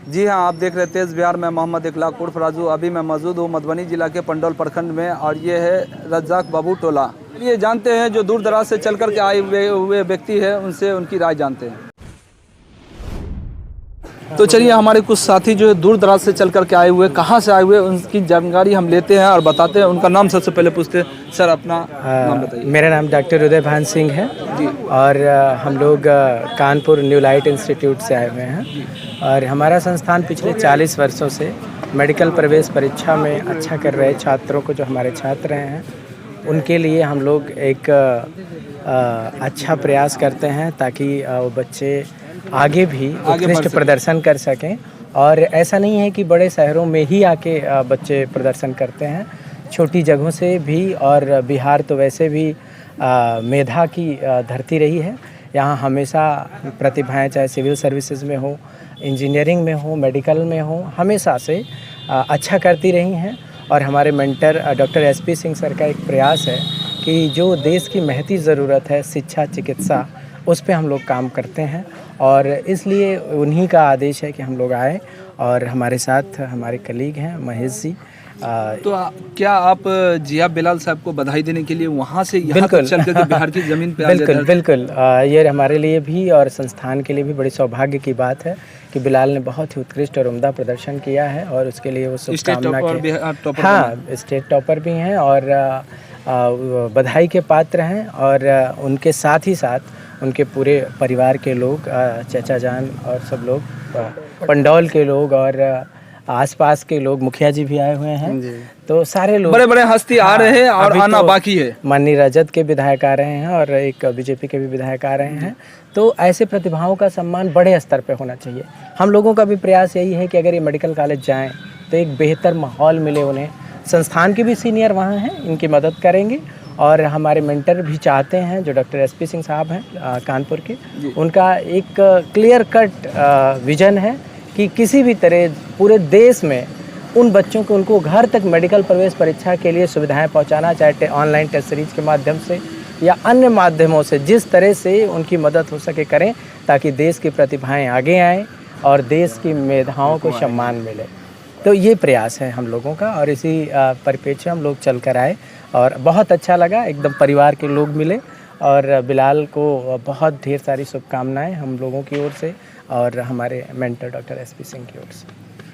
जी हाँ, आप देख रहे हैं तेज़ बिहार में मोहम्मद इखलाक उर्फ राजू। अभी मैं मौजूद हूँ मधुबनी जिला के पंडौल प्रखंड में और ये है रज्जाक बाबू टोला। ये जानते हैं जो दूर दराज से चल कर के आए हुए व्यक्ति है, उनसे उनकी राय जानते हैं। तो चलिए, हमारे कुछ साथी जो है दूर दराज से चल कर के आए हुए, कहाँ से आए हुए, उनकी जानकारी हम लेते हैं और बताते हैं। उनका नाम सबसे पहले पूछते हैं। सर, अपना नाम बताइए। मेरा नाम डॉक्टर उदय भान सिंह है जी। और हम लोग कानपुर न्यू लाइट इंस्टीट्यूट से आए हुए हैं और हमारा संस्थान पिछले 40 वर्षों से मेडिकल प्रवेश परीक्षा में अच्छा कर रहे छात्रों को, जो हमारे छात्र हैं, उनके लिए हम लोग एक अच्छा प्रयास करते हैं ताकि वो बच्चे आगे भी उत्कृष्ट प्रदर्शन कर सकें। और ऐसा नहीं है कि बड़े शहरों में ही आके बच्चे प्रदर्शन करते हैं, छोटी जगहों से भी। और बिहार तो वैसे भी मेधा की धरती रही है। यहाँ हमेशा प्रतिभाएं, चाहे सिविल सर्विसेज में हो, इंजीनियरिंग में हो, मेडिकल में हो, हमेशा से अच्छा करती रही हैं। और हमारे mentor doctor SP Singh sir का एक प्रयास है कि जो देश की महती ज़रूरत है, शिक्षा, चिकित्सा, उस पे हम लोग काम करते हैं। और इसलिए उन्हीं का आदेश है कि हम लोग आए और हमारे साथ हमारे कलीग हैं महेश जी। तो क्या आप जिया बिलाल साहब को बधाई देने के लिए वहाँ से यहाँ तक चल करके बिहार की ज़मीन पे बिल्कुल बिल्कुल, ये हमारे लिए भी और संस्थान के लिए भी बड़ी सौभाग्य की बात है कि बिलाल ने बहुत ही उत्कृष्ट और उम्दा प्रदर्शन किया है और उसके लिए वो शुभकामना के, हाँ, स्टेट टॉपर भी हैं और बधाई के पात्र हैं। और उनके साथ ही साथ उनके पूरे परिवार के लोग, चाचा जान और सब लोग, पंडौल के लोग और आसपास के लोग, मुखिया जी भी आए हुए हैं। तो सारे लोग, बड़े बड़े हस्ती आ रहे हैं और आना बाकी है। माननीय रजत के विधायक आ रहे हैं और एक बीजेपी के भी विधायक आ रहे हैं। तो ऐसे प्रतिभाओं का सम्मान बड़े स्तर पे होना चाहिए। हम लोगों का भी प्रयास यही है कि अगर ये मेडिकल कॉलेज जाएँ तो एक बेहतर माहौल मिले उन्हें। संस्थान के भी सीनियर वहाँ हैं, इनकी मदद करेंगे। और हमारे मेंटर भी चाहते हैं, जो डॉक्टर एसपी सिंह साहब हैं कानपुर के, उनका एक क्लियर कट विजन है कि किसी भी तरह पूरे देश में उन बच्चों को, उनको घर तक मेडिकल प्रवेश परीक्षा के लिए सुविधाएं पहुंचाना, चाहे ऑनलाइन टेस्ट सीरीज के माध्यम से या अन्य माध्यमों से, जिस तरह से उनकी मदद हो सके करें, ताकि देश की प्रतिभाएं आगे आएँ और देश की मेधाओं को सम्मान मिले। तो ये प्रयास है हम लोगों का और इसी परिप्रेक्ष्य हम लोग चल कर आए और बहुत अच्छा लगा। एकदम परिवार के लोग मिले और बिलाल को बहुत ढेर सारी शुभकामनाएं हम लोगों की ओर से और हमारे मेंटर डॉक्टर एसपी सिंह की ओर से।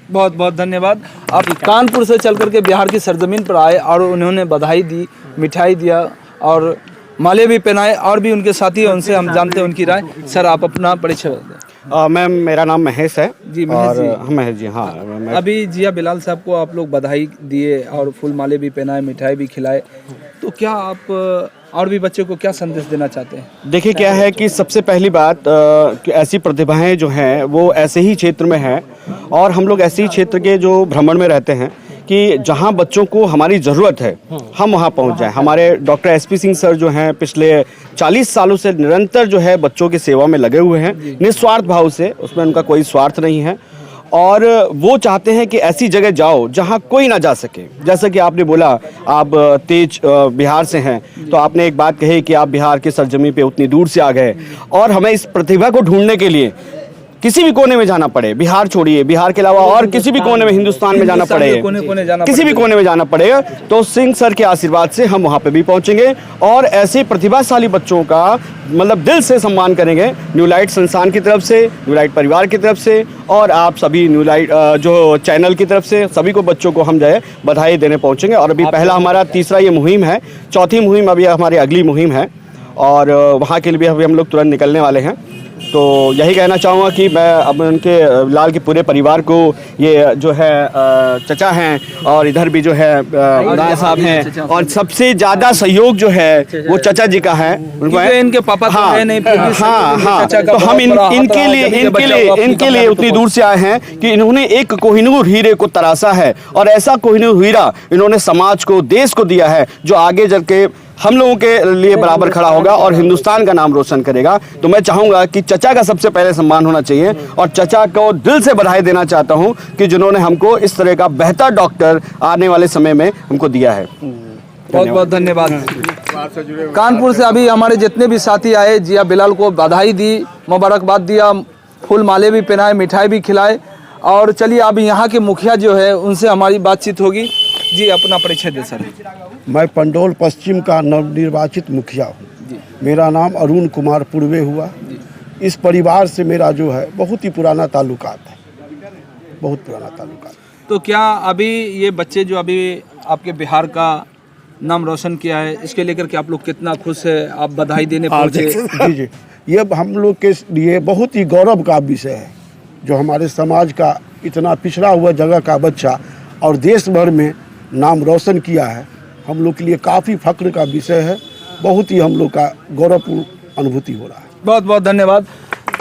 बहुत बहुत धन्यवाद। आप कानपुर से चल करके बिहार की सरजमीन पर आए और उन्होंने बधाई दी, मिठाई दिया और माले भी पहनाए। और भी उनके साथी हैं, उनसे हम जानते हैं उनकी राय। सर, आप अपना परिचय दें। मैम, मेरा नाम महेश है। जी, महेश जी। महेश जी, हाँ। अभी जिया बिलाल साहब को आप लोग बधाई दिए और फूल माले भी पहनाए, मिठाई भी खिलाए, तो क्या आप और भी बच्चों को क्या संदेश देना चाहते हैं? देखिए, क्या है कि सबसे पहली बात कि ऐसी प्रतिभाएं जो हैं वो ऐसे ही क्षेत्र में हैं और हम लोग ऐसे ही क्षेत्र के जो भ्रमण में रहते हैं कि जहां बच्चों को हमारी ज़रूरत है हम वहां पहुंच जाएं। हमारे डॉक्टर एसपी सिंह सर जो हैं पिछले 40 सालों से निरंतर जो है बच्चों की सेवा में लगे हुए हैं, निस्वार्थ भाव से, उसमें उनका कोई स्वार्थ नहीं है। और वो चाहते हैं कि ऐसी जगह जाओ जहां कोई ना जा सके। जैसा कि आपने बोला, आप तेज बिहार से हैं, तो आपने एक बात कही कि आप बिहार की सरजमी पे उतनी दूर से आ गए और हमें इस प्रतिभा को ढूंढने के लिए किसी भी कोने में जाना पड़े, बिहार छोड़िए, बिहार के अलावा और किसी भी कोने में हिंदुस्तान में जाना पड़े, किसी भी कोने में जाना पड़ेगा, तो सिंह सर के आशीर्वाद से हम वहाँ पे भी पहुँचेंगे और ऐसे प्रतिभाशाली बच्चों का मतलब दिल से सम्मान करेंगे। न्यू लाइट संस्थान की तरफ से, न्यू लाइट परिवार की तरफ से और आप सभी न्यू लाइट जो चैनल की तरफ से सभी को, बच्चों को हम जो है बधाई देने पहुँचेंगे। और अभी पहला हमारा तीसरा ये मुहिम है, चौथी मुहिम अभी हमारी अगली मुहिम है और वहाँ के लिए भी अभी हम लोग तुरंत निकलने वाले हैं। तो यही कहना चाहूँगा कि मैं अब उनके लाल के पूरे परिवार को, ये जो है चचा हैं और इधर भी जो है राय साहब हैं, और सबसे ज़्यादा सहयोग जो है वो चचा जी का है। उनको इनके पापा हाँ, नहीं, हाँ, तो हम इनके लिए उतनी दूर से आए हैं कि इन्होंने एक कोहिनूर हीरे को तराशा है और ऐसा कोहिनूर हीरा इन्होंने समाज को, देश को दिया है, जो आगे चल के हम लोगों के लिए बराबर खड़ा होगा और हिंदुस्तान का नाम रोशन करेगा। तो मैं चाहूँगा कि चचा का सबसे पहले सम्मान होना चाहिए और चचा को दिल से बधाई देना चाहता हूँ कि जिन्होंने हमको इस तरह का बेहतर डॉक्टर आने वाले समय में हमको दिया है। बहुत बहुत धन्यवाद। कानपुर से अभी हमारे जितने भी साथी आए, जिया बिलाल को बधाई दी, मुबारकबाद दिया, फूल माले भी पहनाए, मिठाई भी खिलाए और चलिए अब यहाँ के मुखिया जो है उनसे हमारी बातचीत होगी। जी अपना परिचय दे सर। मैं पंडोल पश्चिम का नवनिर्वाचित मुखिया हूँ। मेरा नाम अरुण कुमार पूर्वे हुआ। इस परिवार से मेरा जो है बहुत ही पुराना ताल्लुकात है, बहुत पुराना ताल्लुकात। तो क्या अभी ये बच्चे जो अभी आपके बिहार का नाम रोशन किया है, इसके लेकर के आप लोग कितना खुश है? आप बधाई देने पहुँचे? जी जी, ये हम लोग के लिए बहुत ही गौरव का विषय है, जो हमारे समाज का इतना पिछड़ा हुआ जगह का बच्चा और देश भर में नाम रोशन किया है, हम लोग के लिए काफ़ी फख्र का विषय है। बहुत ही हम लोग का गौरवपूर्ण अनुभूति हो रहा है। बहुत बहुत धन्यवाद।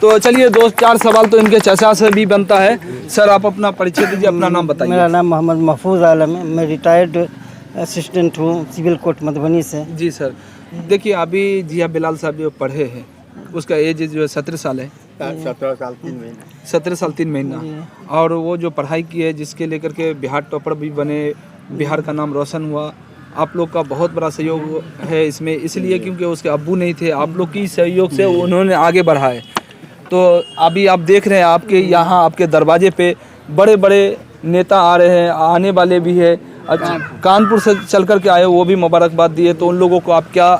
तो चलिए 2-4 सवाल तो इनके चर्चा से भी बनता है। सर आप अपना परिचय दीजिए, अपना नाम बताइए। मेरा नाम मोहम्मद महफूज आलम है। मैं रिटायर्ड असिस्टेंट हूँ सिविल कोर्ट मधुबनी से। जी सर, देखिए अभी जिया बिलाल साहब जो पढ़े हैं उसका एज जो है 17 साल है। 17 साल 3 महीने। 17 साल 3 महीना। और वो जो पढ़ाई की है, जिसके लेकर के बिहार टॉपर भी बने, बिहार का नाम रोशन हुआ। आप लोग का बहुत बड़ा सहयोग है इसमें, इसलिए क्योंकि उसके अब्बू नहीं थे, आप लोग की सहयोग से उन्होंने आगे बढ़ा है। तो अभी आप देख रहे हैं आपके यहाँ आपके दरवाजे पे बड़े बड़े नेता आ रहे हैं, आने वाले भी है। अच्छा, कानपुर से चल कर के आए, वो भी मुबारकबाद दिए। तो उन लोगों को आप क्या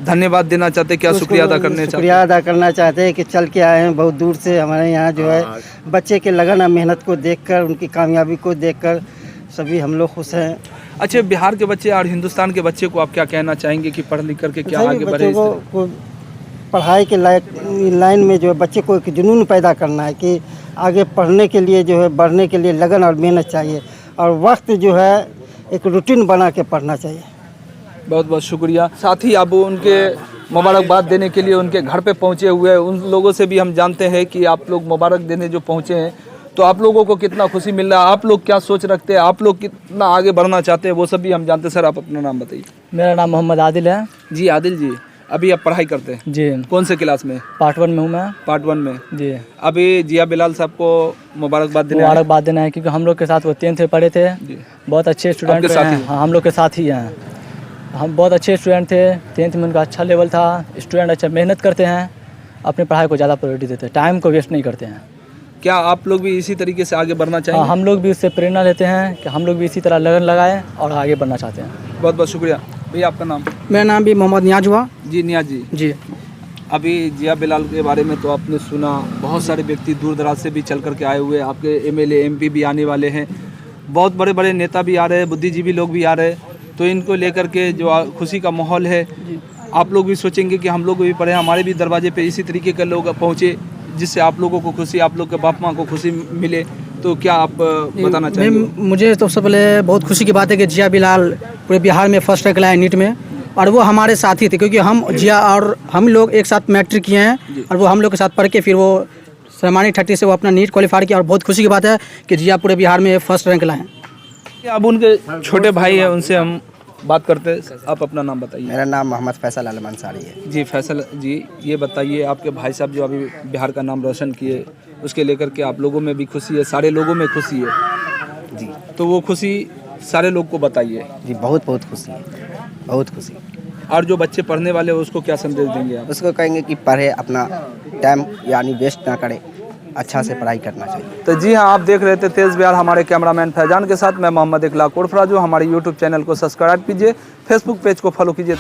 धन्यवाद देना चाहते हैं, क्या शुक्रिया अदा करने चाहते हैं? शुक्रिया अदा करना चाहते हैं कि चल के आए हैं बहुत दूर से हमारे यहाँ जो है बच्चे के लगन और मेहनत को देखकर, उनकी कामयाबी को देखकर सभी हम लोग खुश हैं। अच्छा, बिहार के बच्चे और हिंदुस्तान के बच्चे को आप क्या कहना चाहेंगे कि पढ़ लिख करके क्या आगे बढ़े? बच्चों को पढ़ाई के लाइन में जो है बच्चे को एक जुनून पैदा करना है कि आगे पढ़ने के लिए जो है बढ़ने के लिए लगन और मेहनत चाहिए, और वक्त जो है एक रूटीन बना के पढ़ना चाहिए। बहुत बहुत शुक्रिया। साथ ही अब उनके मुबारकबाद देने के लिए उनके घर पे पहुंचे हुए हैं, उन लोगों से भी हम जानते हैं कि आप लोग मुबारक देने जो पहुंचे हैं तो आप लोगों को कितना खुशी मिल रहा है, आप लोग क्या सोच रखते हैं, आप लोग कितना आगे बढ़ना चाहते हैं, वो सब भी हम जानते हैं। सर आप अपना नाम बताइए। मेरा नाम मोहम्मद आदिल है। जी आदिल जी, अभी आप पढ़ाई करते हैं? जी। कौन से क्लास में? पार्ट 1 में हूँ मैं। पार्ट 1 में। जी। अभी जिया बिलाल साहब को मुबारकबाद देना है क्योंकि हम लोग के साथ वो 10th में पढ़े थे। बहुत अच्छे स्टूडेंट हैं। हाँ, हम लोग के साथ ही हैं। हम बहुत अच्छे स्टूडेंट थे। 10th में उनका अच्छा लेवल था। स्टूडेंट अच्छा मेहनत करते हैं, अपनी पढ़ाई को ज़्यादा प्रायोरिटी देते हैं, टाइम को वेस्ट नहीं करते हैं। क्या आप लोग भी इसी तरीके से आगे बढ़ना चाहेंगे? हम लोग भी उससे प्रेरणा लेते हैं कि हम लोग भी इसी तरह लगन लगाएं और आगे बढ़ना चाहते हैं। बहुत बहुत शुक्रिया। भैया आपका नाम? मेरा नाम भी मोहम्मद नियाज हुआ। जी नियाज जी। जी। अभी जिया बिलाल के बारे में तो आपने सुना, बहुत सारे व्यक्ति दूर दराज से भी चल करके आए हुए, आपके MLA MP भी आने वाले हैं, बहुत बड़े बड़े नेता भी आ रहे हैं, बुद्धिजीवी लोग भी आ रहे हैं। तो इनको लेकर के जो खुशी का माहौल है, आप लोग भी सोचेंगे कि हम लोग भी पढ़े, हमारे भी दरवाजे पे इसी तरीके के लोग पहुँचे, जिससे आप लोगों को खुशी, आप लोग के बाप माँ को खुशी मिले। तो क्या आप बताना चाहेंगे? मुझे तो सबसे पहले बहुत खुशी की बात है कि जिया बिलाल पूरे बिहार में फर्स्ट रैंक लाए नीट में, और वो हमारे साथी थे क्योंकि हम जिया और हम लोग एक साथ मैट्रिक किए हैं और वो हम लोग के साथ पढ़ के फिर वो सामान्य 30 से वो अपना नीट क्वालिफाई किया। और बहुत खुशी की बात है कि जिया पूरे बिहार में फर्स्ट रैंक लाए। अब उनके छोटे भाई हैं, उनसे हम बात करते हैं। आप अपना नाम बताइए। मेरा नाम मोहम्मद फैसल आलम अंसारी है। जी फैसल जी, ये बताइए आपके भाई साहब जो अभी बिहार का नाम रोशन किए, उसके लेकर के आप लोगों में भी खुशी है, सारे लोगों में खुशी है जी। तो वो खुशी सारे लोग को बताइए। जी बहुत बहुत खुशी है, बहुत खुशी। और जो बच्चे पढ़ने वाले हैं उसको क्या संदेश देंगे आप? उसको कहेंगे कि पढ़े, अपना टाइम यानी वेस्ट ना करे, अच्छा से पढ़ाई करना चाहिए। तो जी हाँ, आप देख रहे थे तेज बिहार, हमारे कैमरामैन फैजान के साथ मैं मोहम्मद इकलाक उर्फ राजू। हमारे यूट्यूब चैनल को सब्सक्राइब कीजिए, फेसबुक पेज को फॉलो कीजिए।